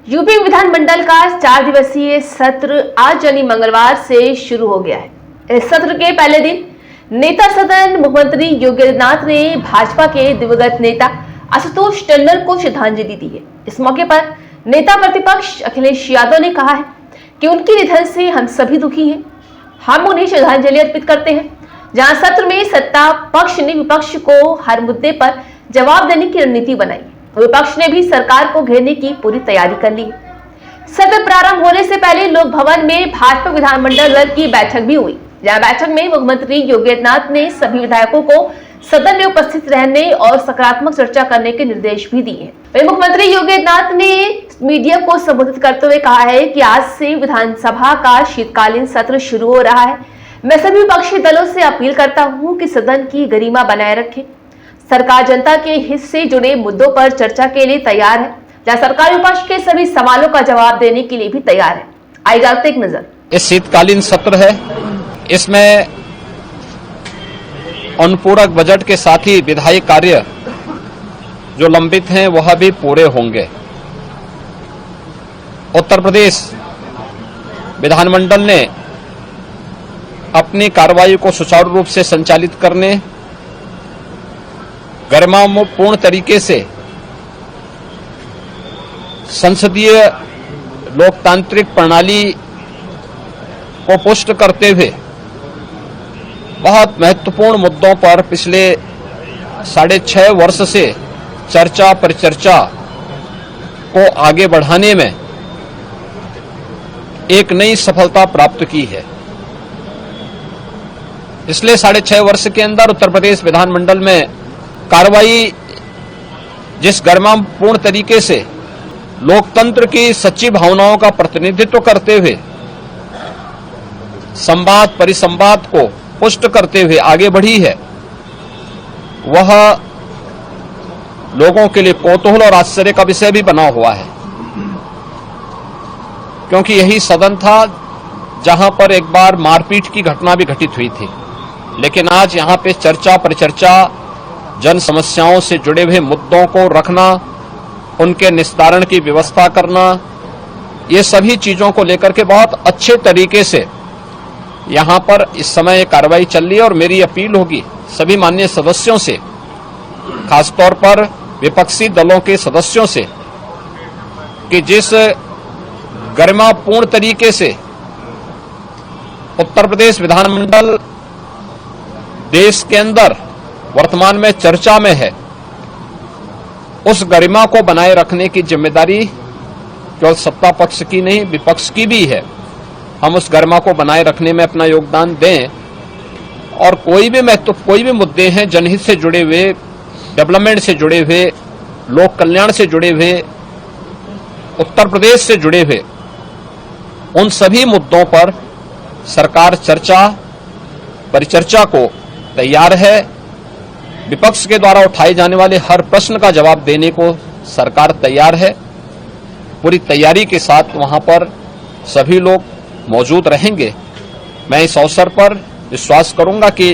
UP विधानमंडल का 4 दिवसीय सत्र आज यानी मंगलवार से शुरू हो गया है। इस सत्र के पहले दिन नेता सदन मुख्यमंत्री योगी आदित्यनाथ ने भाजपा के दिवंगत नेता आशुतोष टंडन को श्रद्धांजलि दी है। इस मौके पर नेता प्रतिपक्ष अखिलेश यादव ने कहा है कि उनके निधन से हम सभी दुखी हैं। हम उन्हें श्रद्धांजलि अर्पित करते हैं। जहां सत्र में सत्ता पक्ष ने विपक्ष को हर मुद्दे पर जवाब देने की रणनीति बनाई, विपक्ष ने भी सरकार को घेरने की पूरी तैयारी कर ली। सत्र प्रारंभ होने से पहले लोक भवन में भाजपा विधानमंडल दल की बैठक भी हुई, जहां बैठक में मुख्यमंत्री योगी आदित्यनाथ ने सभी विधायकों को सदन में उपस्थित रहने और सकारात्मक चर्चा करने के निर्देश भी दिए। वहीं मुख्यमंत्री योगी आदित्यनाथ ने मीडिया को संबोधित करते हुए कहा है कि आज से विधानसभा का शीतकालीन सत्र शुरू हो रहा है। मैं सभी विपक्षी दलों से अपील करता हूं कि सदन की गरिमा बनाए रखें। सरकार जनता के हित से जुड़े मुद्दों पर चर्चा के लिए तैयार है, जहां सरकार विपक्ष के सभी सवालों का जवाब देने के लिए भी तैयार है। आइए डालते एक नजर। इस शीतकालीन सत्र है, इसमें अनुपूरक बजट के साथ ही विधायी कार्य जो लंबित हैं वह भी पूरे होंगे। उत्तर प्रदेश विधानमंडल ने अपनी कार्रवाई को सुचारू रूप से संचालित करने, गरिमापूर्ण तरीके से संसदीय लोकतांत्रिक प्रणाली को पुष्ट करते हुए बहुत महत्वपूर्ण मुद्दों पर पिछले 6.5 वर्ष से चर्चा परिचर्चा को आगे बढ़ाने में एक नई सफलता प्राप्त की है। इसलिए 6.5 वर्ष के अंदर उत्तर प्रदेश विधानमंडल में कार्रवाई जिस गरिमापूर्ण तरीके से लोकतंत्र की सच्ची भावनाओं का प्रतिनिधित्व करते हुए संवाद परिसंवाद को पुष्ट करते हुए आगे बढ़ी है, वह लोगों के लिए कौतूहल और आश्चर्य का विषय भी बना हुआ है, क्योंकि यही सदन था जहां पर एक बार मारपीट की घटना भी घटित हुई थी। लेकिन आज यहां पे चर्चा परिचर्चा, जन समस्याओं से जुड़े हुए मुद्दों को रखना, उनके निस्तारण की व्यवस्था करना, ये सभी चीजों को लेकर के बहुत अच्छे तरीके से यहां पर इस समय कार्रवाई चल रही है। और मेरी अपील होगी सभी माननीय सदस्यों से, खासतौर पर विपक्षी दलों के सदस्यों से, कि जिस गरिमापूर्ण तरीके से उत्तर प्रदेश विधानमंडल देश के अंदर वर्तमान में चर्चा में है, उस गरिमा को बनाए रखने की जिम्मेदारी केवल सत्ता पक्ष की नहीं विपक्ष की भी है। हम उस गरिमा को बनाए रखने में अपना योगदान दें और कोई भी मुद्दे हैं जनहित से जुड़े हुए, डेवलपमेंट से जुड़े हुए, लोक कल्याण से जुड़े हुए, उत्तर प्रदेश से जुड़े हुए, उन सभी मुद्दों पर सरकार चर्चा परिचर्चा को तैयार है। विपक्ष के द्वारा उठाए जाने वाले हर प्रश्न का जवाब देने को सरकार तैयार है। पूरी तैयारी के साथ वहां पर सभी लोग मौजूद रहेंगे। मैं इस अवसर पर विश्वास करूंगा कि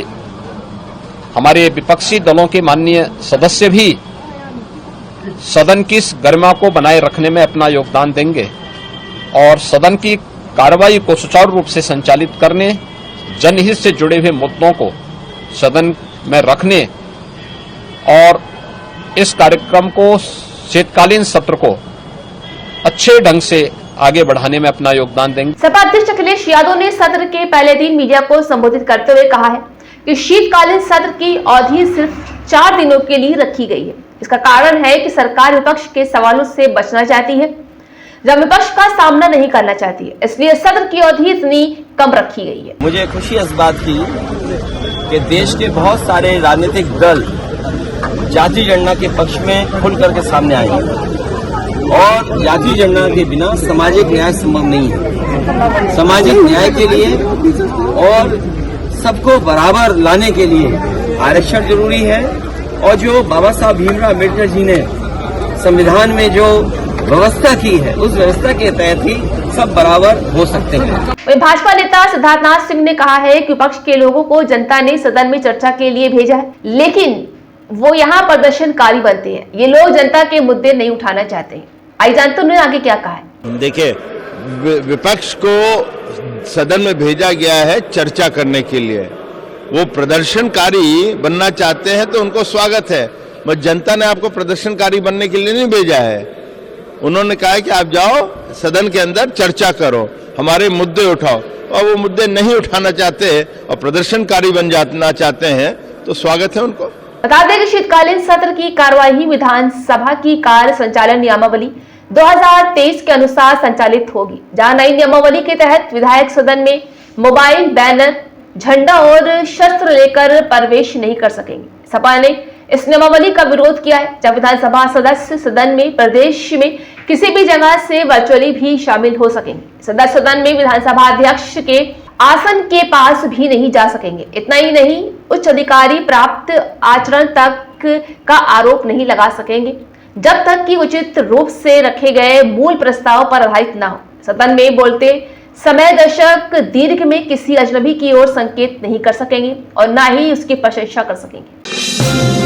हमारे विपक्षी दलों के माननीय सदस्य भी सदन की इस गरिमा को बनाए रखने में अपना योगदान देंगे और सदन की कार्रवाई को सुचारू रूप से संचालित करने, जनहित से जुड़े हुए मुद्दों को सदन में रखने और इस कार्यक्रम को, शीतकालीन सत्र को अच्छे ढंग से आगे बढ़ाने में अपना योगदान देंगे। सपा अध्यक्ष अखिलेश यादव ने सत्र के पहले दिन मीडिया को संबोधित करते हुए कहा है कि शीतकालीन सत्र की अवधि सिर्फ 4 दिनों के लिए रखी गई है। इसका कारण है कि सरकार विपक्ष के सवालों से बचना चाहती है, जब विपक्ष का सामना नहीं करना चाहती है, इसलिए सत्र की अवधि इतनी कम रखी गई है। मुझे खुशी इस बात की कि देश के बहुत सारे राजनीतिक दल जाति जनगणना के पक्ष में खुल करके सामने आए हैं और जाति जनगणना के बिना सामाजिक न्याय संभव नहीं है। सामाजिक न्याय के लिए और सबको बराबर लाने के लिए आरक्षण जरूरी है और जो बाबा साहब भीमराव अम्बेडकर जी ने संविधान में जो व्यवस्था की है, उस व्यवस्था के तहत ही सब बराबर हो सकते हैं। भाजपा नेता सिद्धार्थनाथ सिंह ने कहा है कि विपक्ष के लोगों को जनता ने सदन में चर्चा के लिए भेजा है, लेकिन वो यहाँ प्रदर्शनकारी बनते हैं। ये लोग जनता के मुद्दे नहीं उठाना चाहते हैं। आइए जानते हैं उन्होंने आगे क्या कहा है। देखिए, विपक्ष को सदन में भेजा गया है चर्चा करने के लिए। वो प्रदर्शनकारी बनना चाहते हैं तो उनको स्वागत है, मगर जनता ने आपको प्रदर्शनकारी बनने के लिए नहीं भेजा है। उन्होंने कहा है कि आप जाओ सदन के अंदर चर्चा करो, हमारे मुद्दे उठाओ, और वो मुद्दे नहीं उठाना चाहते और प्रदर्शनकारी बन जाना चाहते हैं तो स्वागत है उनको। बता दें कि शीतकालीन सत्र की कार्यवाही विधानसभा की कार्य संचालन नियमावली 2023 के अनुसार संचालित होगी, जहां नई नियमावली के तहत विधायक सदन में मोबाइल, बैनर, झंडा और शस्त्र लेकर प्रवेश नहीं कर सकेंगे। सपा ने इस नियमावली का विरोध किया है, जब विधानसभा सदस्य सदन में प्रदेश में किसी भी जगह से वर्चुअली भी शामिल हो सकेंगे। सदस्य सदन में विधानसभा अध्यक्ष के आसन के पास भी नहीं जा सकेंगे। इतना ही नहीं, उच्च अधिकारी प्राप्त आचरण तक का आरोप नहीं लगा सकेंगे, जब तक कि उचित रूप से रखे गए मूल प्रस्ताव पर आधारित न हो। सदन में बोलते समय दशक दीर्घ में किसी अजनबी की ओर संकेत नहीं कर सकेंगे और न ही उसकी प्रशंसा कर सकेंगे।